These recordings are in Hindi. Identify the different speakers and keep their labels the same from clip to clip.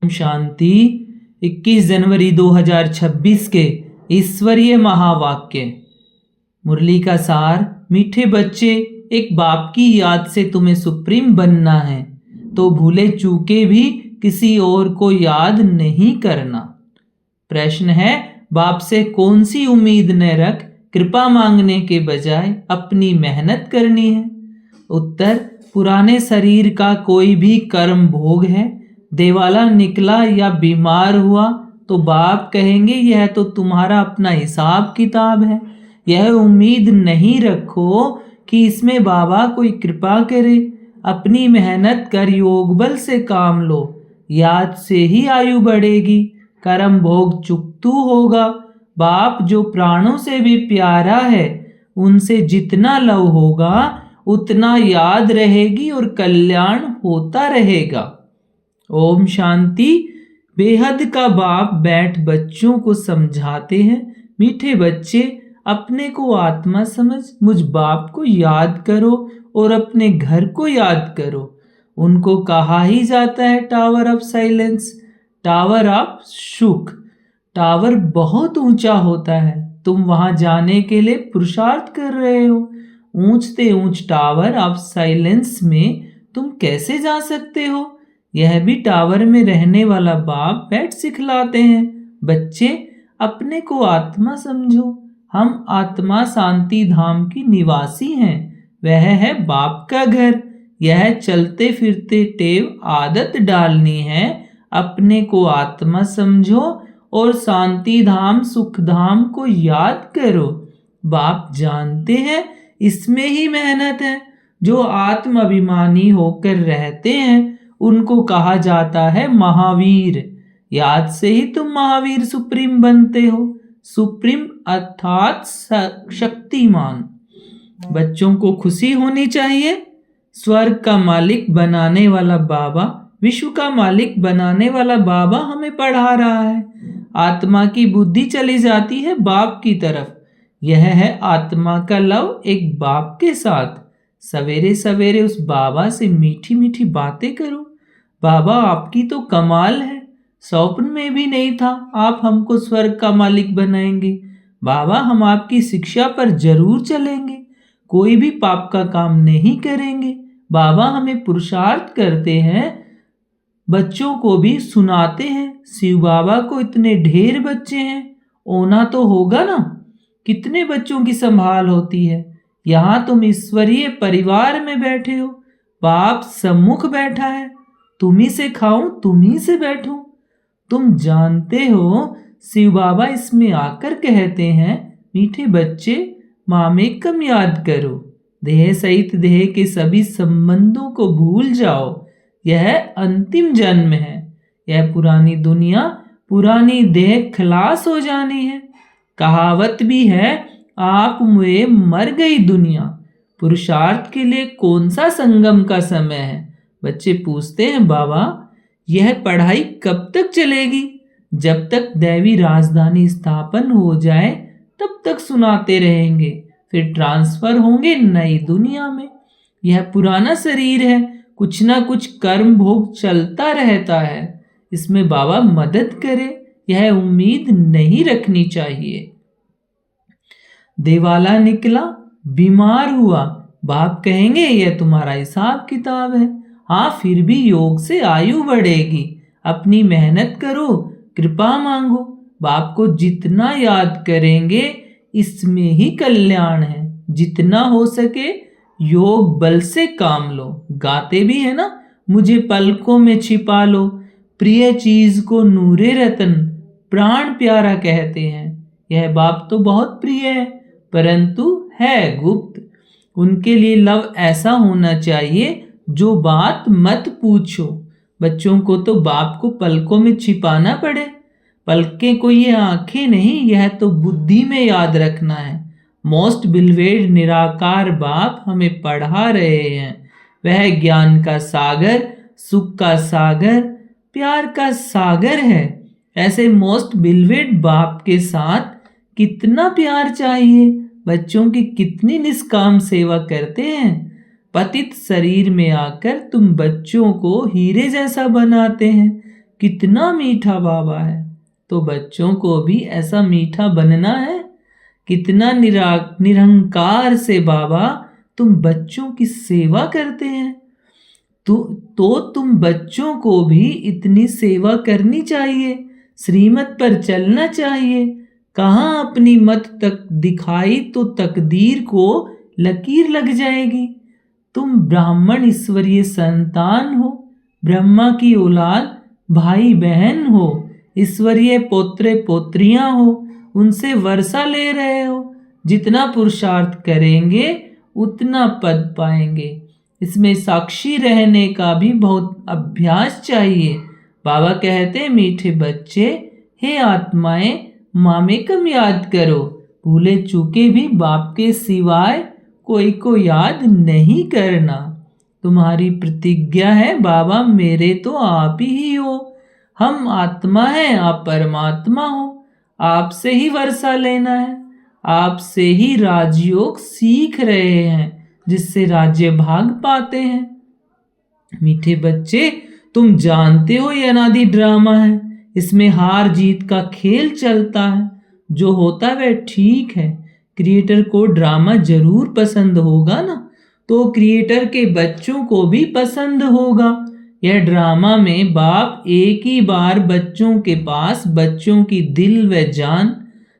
Speaker 1: शांति। 21 जनवरी 2026 के ईश्वरीय महावाक्य। मुरली का सार। मीठे बच्चे, एक बाप की याद से तुम्हें सुप्रीम बनना है तो भूले चूके भी किसी और को याद नहीं करना। प्रश्न है, बाप से कौन सी उम्मीद न रख, कृपा मांगने के बजाय अपनी मेहनत करनी है। उत्तर, पुराने शरीर का कोई भी कर्म भोग है। देवाला निकला या बीमार हुआ तो बाप कहेंगे यह तो तुम्हारा अपना हिसाब किताब है। यह उम्मीद नहीं रखो कि इसमें बाबा कोई कृपा करे। अपनी मेहनत कर योग बल से काम लो, याद से ही आयु बढ़ेगी, कर्म भोग चुकतू होगा। बाप जो प्राणों से भी प्यारा है, उनसे जितना लव होगा उतना याद रहेगी और कल्याण होता रहेगा। ओम शांति। बेहद का बाप बैठ बच्चों को समझाते हैं, मीठे बच्चे अपने को आत्मा समझ मुझ बाप को याद करो और अपने घर को याद करो। उनको कहा ही जाता है tower of silence, tower of सुख। टावर बहुत ऊंचा होता है, तुम वहां जाने के लिए पुरुषार्थ कर रहे हो। ऊंचते ऊंच टावर ऑफ साइलेंस में तुम कैसे जा सकते हो? यह भी टावर में रहने वाला बाप बैठ सिखलाते हैं। बच्चे अपने को आत्मा समझो, हम आत्मा शांति धाम की निवासी हैं। वह है बाप का घर। यह चलते फिरते टेव आदत डालनी है। अपने को आत्मा समझो और शांति धाम सुख धाम को याद करो। बाप जानते हैं इसमें ही मेहनत है। जो आत्म अभिमानी होकर रहते हैं उनको कहा जाता है महावीर। याद से ही तुम महावीर सुप्रीम बनते हो। सुप्रीम अर्थात शक्तिमान। बच्चों को खुशी होनी चाहिए। स्वर्ग का मालिक बनाने वाला बाबा, विश्व का मालिक बनाने वाला बाबा हमें पढ़ा रहा है। आत्मा की बुद्धि चली जाती है बाप की तरफ। यह है आत्मा का लव एक बाप के साथ। सवेरे सवेरे उस बाबा से मीठी मीठी बातें करो। बाबा आपकी तो कमाल है, स्वप्न में भी नहीं था आप हमको स्वर्ग का मालिक बनाएंगे। बाबा हम आपकी शिक्षा पर जरूर चलेंगे, कोई भी पाप का काम नहीं करेंगे। बाबा हमें पुरुषार्थ करते हैं, बच्चों को भी सुनाते हैं। शिव बाबा को इतने ढेर बच्चे हैं, होना तो होगा ना। कितने बच्चों की संभाल होती है। यहाँ तुम ईश्वरीय परिवार में बैठे हो, बाप सम्मुख बैठा है। तुम्ही से खाऊं तुम्ही से बैठूं। तुम जानते हो शिव बाबा इसमें आकर कहते हैं, मीठे बच्चे मामेकम याद करो। देह सहित देह के सभी संबंधों को भूल जाओ। यह अंतिम जन्म है। यह पुरानी दुनिया पुरानी देह खलास हो जानी है। कहावत भी है, आप मुए मर गई दुनिया। पुरुषार्थ के लिए कौन सा संगम का समय है? बच्चे पूछते हैं, बाबा यह पढ़ाई कब तक चलेगी? जब तक दैवी राजधानी स्थापन हो जाए तब तक सुनाते रहेंगे, फिर ट्रांसफर होंगे नई दुनिया में। यह पुराना शरीर है, कुछ ना कुछ कर्म भोग चलता रहता है। इसमें बाबा मदद करे, यह उम्मीद नहीं रखनी चाहिए। देवाला निकला, बीमार हुआ, बाप कहेंगे यह तुम्हारा हिसाब किताब है। हाँ, फिर भी योग से आयु बढ़ेगी। अपनी मेहनत करो, कृपा मांगो। बाप को जितना याद करेंगे इसमें ही कल्याण है। जितना हो सके योग बल से काम लो। गाते भी है ना, मुझे पलकों में छिपा लो, प्रिय चीज को नूरे रतन प्राण प्यारा कहते हैं। यह बाप तो बहुत प्रिय है परंतु है गुप्त। उनके लिए लव ऐसा होना चाहिए जो बात मत पूछो। बच्चों को तो बाप को पलकों में छिपाना पड़े। पलकें कोई ये आंखें नहीं, यह तो बुद्धि में याद रखना है। मोस्ट बिलवेड निराकार बाप हमें पढ़ा रहे हैं। वह ज्ञान का सागर, सुख का सागर, प्यार का सागर है। ऐसे मोस्ट बिलवेड बाप के साथ कितना प्यार चाहिए। बच्चों की कितनी निष्काम सेवा करते हैं। पतित शरीर में आकर तुम बच्चों को हीरे जैसा बनाते हैं। कितना मीठा बाबा है। तो बच्चों को भी ऐसा मीठा बनना है। कितना निरंकार से बाबा तुम बच्चों की सेवा करते हैं। तो तुम बच्चों को भी इतनी सेवा करनी चाहिए, श्रीमत पर चलना चाहिए। कहाँ अपनी मत तक दिखाई तो तकदीर को लकीर लग जाएगी। तुम ब्राह्मण ईश्वरीय संतान हो, ब्रह्मा की औलाद भाई बहन हो, ईश्वरीय पोत्रे पोत्रियां हो, उनसे वर्षा ले रहे हो। जितना पुरुषार्थ करेंगे उतना पद पाएंगे। इसमें साक्षी रहने का भी बहुत अभ्यास चाहिए। बाबा कहते मीठे बच्चे, हे आत्माएं मामेकम याद करो। भूले चूके भी बाप के सिवाय कोई को याद नहीं करना। तुम्हारी प्रतिज्ञा है बाबा मेरे तो आप ही हो। हम आत्मा हैं, आप परमात्मा हो। आपसे ही वर्षा लेना है, आपसे ही राजयोग सीख रहे हैं, जिससे राज्य भाग पाते हैं। मीठे बच्चे, तुम जानते हो ये अनादि ड्रामा है। इसमें हार जीत का खेल चलता है। जो होता है वह ठीक है। क्रिएटर को ड्रामा जरूर पसंद होगा ना, तो क्रिएटर के बच्चों को भी पसंद होगा। यह ड्रामा में बाप एक ही बार बच्चों के पास बच्चों की दिल व जान,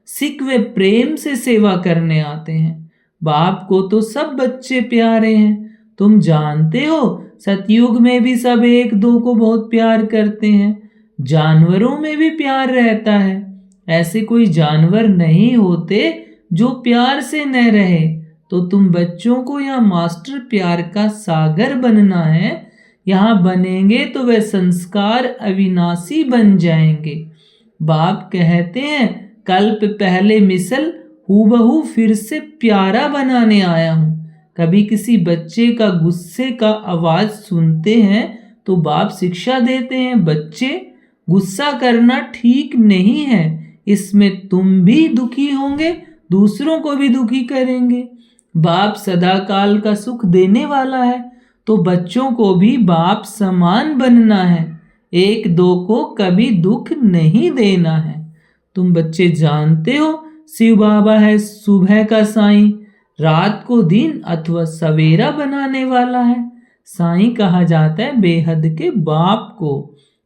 Speaker 1: सिक व प्रेम से सेवा करने आते हैं। बाप को तो सब बच्चे प्यारे हैं। तुम जानते हो सतयुग में भी सब एक दो को बहुत प्यार करते हैं। जानवरों में भी प्यार रहता है। ऐसे कोई जानवर नहीं होते जो प्यार से न रहे। तो तुम बच्चों को यहाँ मास्टर प्यार का सागर बनना है। यहाँ बनेंगे तो वह संस्कार अविनाशी बन जाएंगे। बाप कहते हैं कल्प पहले मिसल हूबहू फिर से प्यारा बनाने आया हूँ। कभी किसी बच्चे का गुस्से का आवाज सुनते हैं तो बाप शिक्षा देते हैं, बच्चे गुस्सा करना ठीक नहीं है। इसमें तुम भी दुखी होंगे, दूसरों को भी दुखी करेंगे। बाप सदाकाल का सुख देने वाला है, तो बच्चों को भी बाप समान बनना है। एक दो को कभी दुख नहीं देना है। तुम बच्चे जानते हो शिव बाबा है सुबह का साईं, रात को दिन अथवा सवेरा बनाने वाला है। साईं कहा जाता है बेहद के बाप को।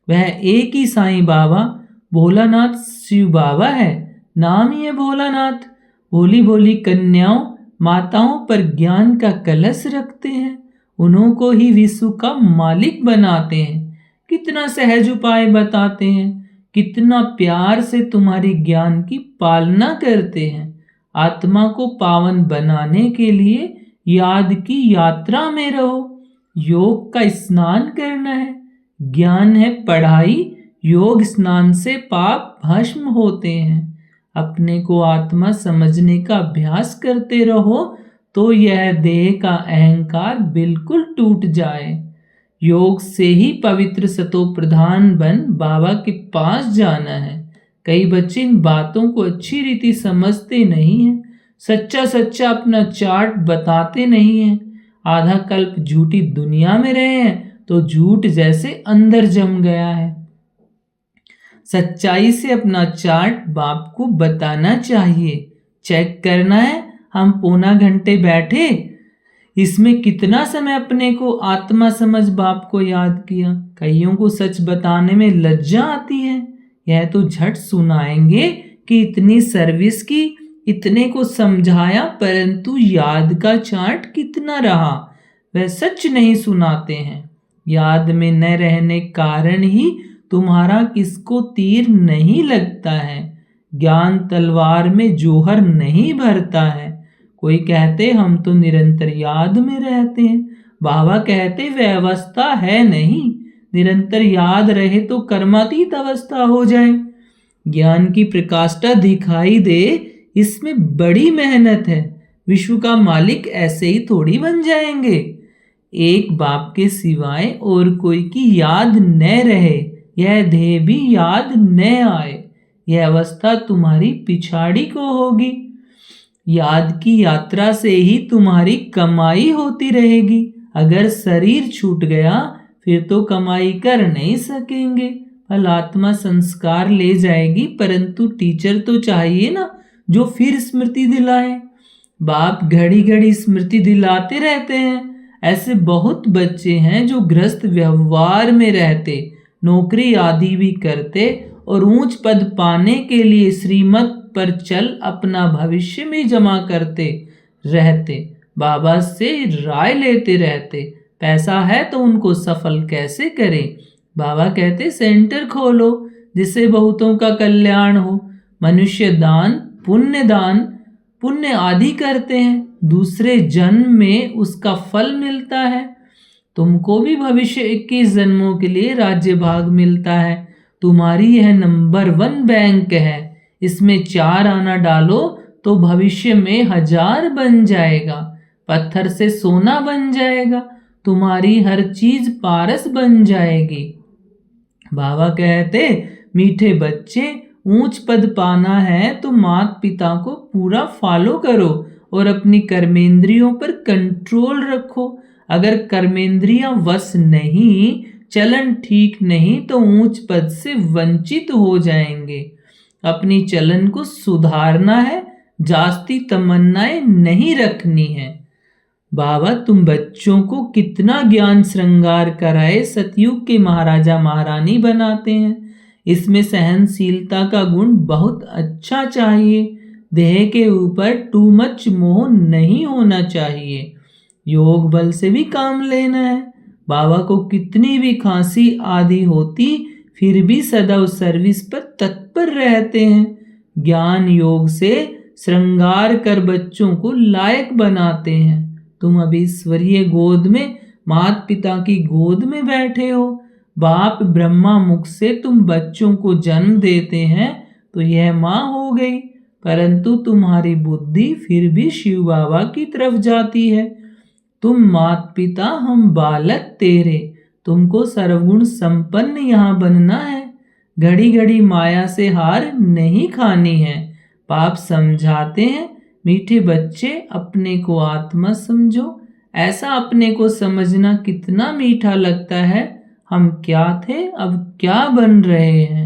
Speaker 1: वह एक ही साईं बाबा भोलानाथ शिव बाबा है। नाम ही है भोलानाथ। भोली भोली कन्याओं माताओं पर ज्ञान का कलश रखते हैं, उन्हों को ही विश्व का मालिक बनाते हैं। कितना सहज उपाय बताते हैं, कितना प्यार से तुम्हारी ज्ञान की पालना करते हैं। आत्मा को पावन बनाने के लिए याद की यात्रा में रहो। योग का स्नान करना है, ज्ञान है पढ़ाई, योग स्नान से पाप भस्म होते हैं। अपने को आत्मा समझने का अभ्यास करते रहो तो यह देह का अहंकार बिल्कुल टूट जाए। योग से ही पवित्र सतो प्रधान बन बाबा के पास जाना है। कई बच्चे इन बातों को अच्छी रीति समझते नहीं हैं। सच्चा सच्चा अपना चार्ट बताते नहीं हैं। आधा कल्प झूठी दुनिया में रहे हैं तो झूठ जैसे अंदर जम गया है। सच्चाई से अपना चार्ट बाप को बताना चाहिए। चेक करना है हम पौना घंटे बैठे, इसमें कितना समय अपने को आत्मा समझ बाप को याद किया। कईयों को सच बताने में लज्जा आती है। यह तो झट सुनाएंगे कि इतनी सर्विस की, इतने को समझाया, परंतु याद का चार्ट कितना रहा वह सच नहीं सुनाते हैं। याद में न रहने कारण ही तुम्हारा किसको तीर नहीं लगता है। ज्ञान तलवार में जोहर नहीं भरता है। कोई कहते हम तो निरंतर याद में रहते हैं। बाबा कहते वह अवस्था है नहीं। निरंतर याद रहे तो कर्मातीत अवस्था हो जाए। ज्ञान की प्रकाष्ठा दिखाई दे, इसमें बड़ी मेहनत है। विश्व का मालिक ऐसे ही थोड़ी बन जाएंगे। एक बाप के सिवाय और कोई की याद न रहे, यह देह भी याद न आए, यह अवस्था तुम्हारी पिछाड़ी को होगी। याद की यात्रा से ही तुम्हारी कमाई होती रहेगी। अगर शरीर छूट गया फिर तो कमाई कर नहीं सकेंगे। फल आत्मा संस्कार ले जाएगी, परंतु टीचर तो चाहिए ना जो फिर स्मृति दिलाए। बाप घड़ी घड़ी स्मृति दिलाते रहते हैं। ऐसे बहुत बच्चे हैं जो ग्रस्त व्यवहार में रहते, नौकरी आदि भी करते और ऊंच पद पाने के लिए श्रीमत पर चल अपना भविष्य में जमा करते रहते, बाबा से राय लेते रहते। पैसा है तो उनको सफल कैसे करें? बाबा कहते सेंटर खोलो जिससे बहुतों का कल्याण हो। मनुष्य दान, पुण्य आदि करते हैं, दूसरे जन्म में उसका फल मिलता है। तुमको भी भविष्य 21 जन्मों के लिए राज्य भाग मिलता है। तुम्हारी यह नंबर 1 बैंक है, इसमें 4 आना डालो तो भविष्य में 1000 बन जाएगा, पत्थर से सोना बन जाएगा, तुम्हारी हर चीज पारस बन जाएगी। बाबा कहते मीठे बच्चे, ऊंच पद पाना है तो माता पिता को पूरा फॉलो करो और अपनी कर्मेंद्रियों पर कंट्रोल रखो। अगर कर्मेंद्रियां वश नहीं, चलन ठीक नहीं तो ऊंच पद से वंचित हो जाएंगे। अपनी चलन को सुधारना है, जास्ती तमन्नाएं नहीं रखनी है। बाबा तुम बच्चों को कितना ज्ञान श्रृंगार कराए सतयुग के महाराजा महारानी बनाते हैं। इसमें सहनशीलता का गुण बहुत अच्छा चाहिए। देह के ऊपर टू मच मोह नहीं होना चाहिए। योग बल से भी काम लेना है। बाबा को कितनी भी खांसी आदि होती फिर भी सदैव सर्विस पर तत्पर रहते हैं। ज्ञान योग से श्रृंगार कर बच्चों को लायक बनाते हैं। तुम अभी ईश्वरीय गोद में, माता पिता की गोद में बैठे हो। बाप ब्रह्मा मुख से तुम बच्चों को जन्म देते हैं तो यह माँ हो गई, परंतु तुम्हारी बुद्धि फिर भी शिव बाबा की तरफ जाती है। तुम माता पिता, हम बालक तेरे। तुमको सर्वगुण संपन्न यहाँ बनना है। घड़ी घड़ी माया से हार नहीं खानी है। बाप समझाते हैं मीठे बच्चे, अपने को आत्मा समझो। ऐसा अपने को समझना कितना मीठा लगता है। हम क्या थे, अब क्या बन रहे हैं।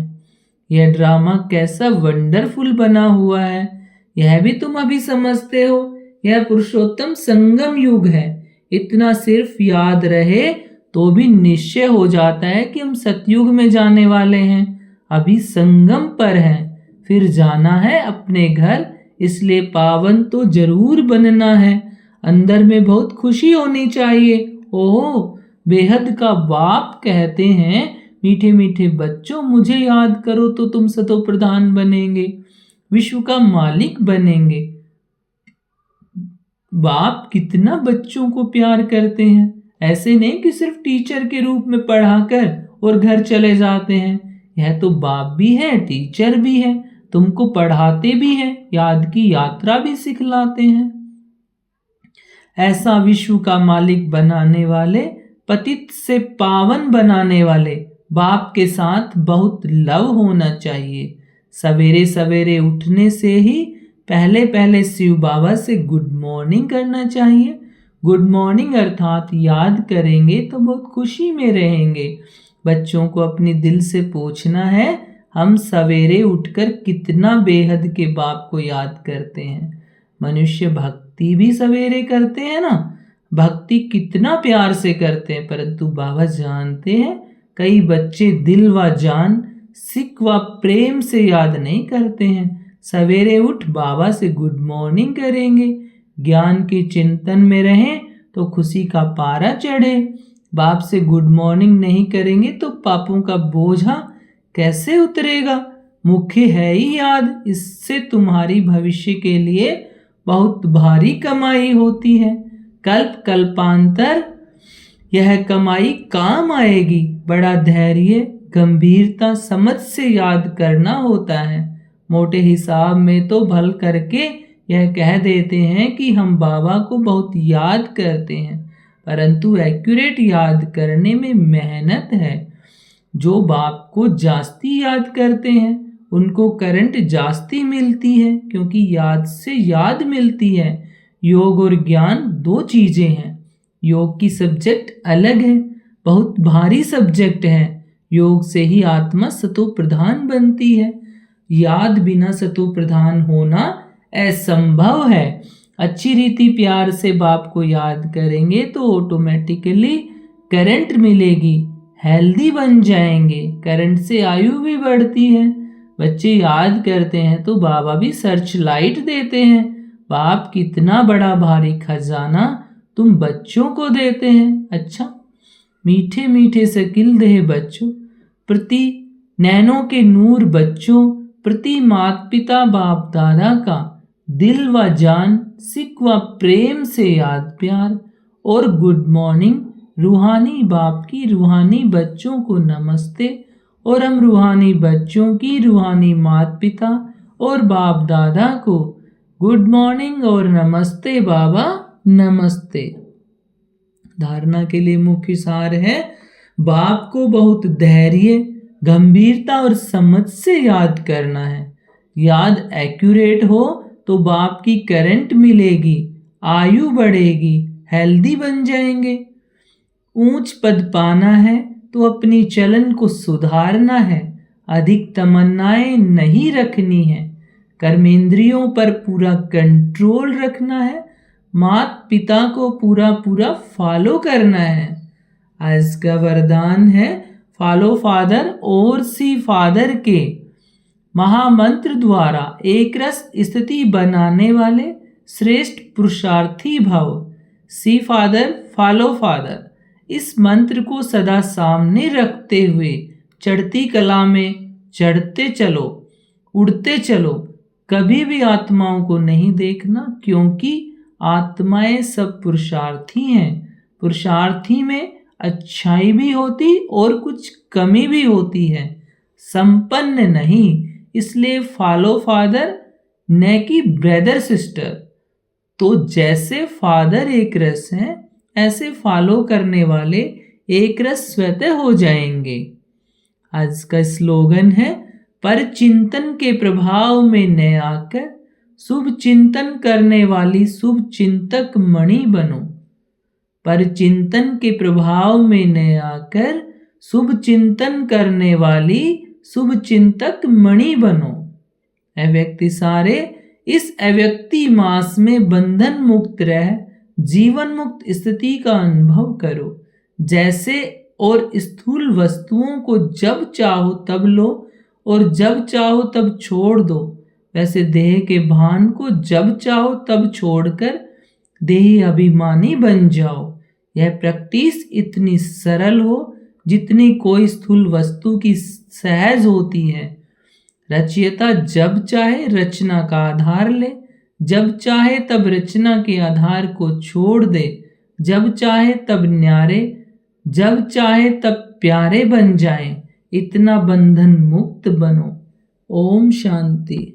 Speaker 1: यह ड्रामा कैसा वंडरफुल बना हुआ है, यह भी तुम अभी समझते हो। यह पुरुषोत्तम संगम युग है। इतना सिर्फ याद रहे तो भी निश्चय हो जाता है कि हम सतयुग में जाने वाले हैं। अभी संगम पर हैं, फिर जाना है अपने घर, इसलिए पावन तो जरूर बनना है। अंदर में बहुत खुशी होनी चाहिए। ओह, बेहद का बाप कहते हैं मीठे मीठे बच्चों, मुझे याद करो तो तुम सतो प्रधान बनेंगे, विश्व का मालिक बनेंगे। बाप कितना बच्चों को प्यार करते हैं। ऐसे नहीं कि सिर्फ टीचर के रूप में पढ़ाकर और घर चले जाते हैं। यह तो बाप भी है, टीचर भी है, तुमको पढ़ाते भी हैं, याद की यात्रा भी सिखलाते हैं। ऐसा विश्व का मालिक बनाने वाले, पतित से पावन बनाने वाले बाप के साथ बहुत लव होना चाहिए। सवेरे सवेरे उठने से ही पहले पहले शिव बाबा से गुड मॉर्निंग करना चाहिए। गुड मॉर्निंग अर्थात याद करेंगे तो बहुत खुशी में रहेंगे। बच्चों को अपनी दिल से पूछना है, हम सवेरे उठकर कितना बेहद के बाप को याद करते हैं। मनुष्य भक्ति भी सवेरे करते हैं ना, भक्ति कितना प्यार से करते हैं, परंतु बाबा जानते हैं कई बच्चे दिल व जान, सिक व प्रेम से याद नहीं करते हैं। सवेरे उठ बाबा से गुड मॉर्निंग करेंगे, ज्ञान के चिंतन में रहें तो खुशी का पारा चढ़े। बाप से गुड मॉर्निंग नहीं करेंगे तो पापों का बोझा कैसे उतरेगा। मुख्य है ही याद, इससे तुम्हारी भविष्य के लिए बहुत भारी कमाई होती है। कल्प कल्पांतर यह कमाई काम आएगी। बड़ा धैर्य, गंभीरता, समझ से याद करना होता है। मोटे हिसाब में तो भल करके यह कह देते हैं कि हम बाबा को बहुत याद करते हैं, परंतु एक्यूरेट याद करने में मेहनत है। जो बाप को जास्ती याद करते हैं उनको करंट जास्ती मिलती है, क्योंकि याद से याद मिलती है। योग और ज्ञान दो चीजें हैं। योग की सब्जेक्ट अलग है, बहुत भारी सब्जेक्ट है। योग से ही आत्मा सतो प्रधान बनती है। याद बिना सतो प्रधान होना असंभव है। अच्छी रीति प्यार से बाप को याद करेंगे तो ऑटोमेटिकली करंट मिलेगी, हेल्दी बन जाएंगे। करंट से आयु भी बढ़ती है। बच्चे याद करते हैं तो बाबा भी सर्च लाइट देते हैं। बाप कितना बड़ा भारी खजाना तुम बच्चों को देते हैं। अच्छा, मीठे मीठे शकील देह बच्चों प्रति, नैनों के नूर बच्चों प्रति, माता पिता बाप दादा का दिल व जान सिक व प्रेम से याद प्यार और गुड मॉर्निंग। रूहानी बाप की रूहानी बच्चों को नमस्ते, और हम रूहानी बच्चों की रूहानी माता पिता और बाप दादा को गुड मॉर्निंग और नमस्ते बाबा, नमस्ते। धारणा के लिए मुख्य सार है, बाप को बहुत धैर्य, गंभीरता और समझ से याद करना है। याद एक्यूरेट हो तो बाप की करंट मिलेगी, आयु बढ़ेगी, हेल्दी बन जाएंगे। ऊंच पद पाना है तो अपनी चलन को सुधारना है, अधिक तमन्नाएं नहीं रखनी है, कर्मेंद्रियों पर पूरा कंट्रोल रखना है, माता पिता को पूरा पूरा फॉलो करना है। आज का वरदान है, फॉलो फादर और सी फादर के महामंत्र द्वारा एक रस स्थिति बनाने वाले श्रेष्ठ पुरुषार्थी भव। सी फादर, फॉलो फादर, इस मंत्र को सदा सामने रखते हुए चढ़ती कला में चढ़ते चलो, उड़ते चलो। कभी भी आत्माओं को नहीं देखना, क्योंकि आत्माएं सब पुरुषार्थी हैं। पुरुषार्थी में अच्छाई भी होती और कुछ कमी भी होती है, संपन्न नहीं। इसलिए फॉलो फादर न कि ब्रदर सिस्टर। तो जैसे फादर एक रस हैं, ऐसे फॉलो करने वाले एक रस स्वतः हो जाएंगे। आज का स्लोगन है, पर चिंतन के प्रभाव में न आकर शुभ चिंतन करने वाली शुभ चिंतक मणि बनो। पर चिंतन के प्रभाव में न आकर शुभ चिंतन करने वाली शुभ चिंतक मणि बनो। अव्यक्ति सारे, इस अव्यक्ति मास में बंधन मुक्त रह जीवन मुक्त स्थिति का अनुभव करो। जैसे और स्थूल वस्तुओं को जब चाहो तब लो और जब चाहो तब छोड़ दो, वैसे देह के भान को जब चाहो तब छोड़कर देही अभिमानी बन जाओ। यह प्रैक्टिस इतनी सरल हो जितनी कोई स्थूल वस्तु की सहज होती है। रचयिता जब चाहे रचना का आधार ले, जब चाहे तब रचना के आधार को छोड़ दे, जब चाहे तब न्यारे, जब चाहे तब प्यारे बन जाएं। इतना बंधन मुक्त बनो। ओम शांति।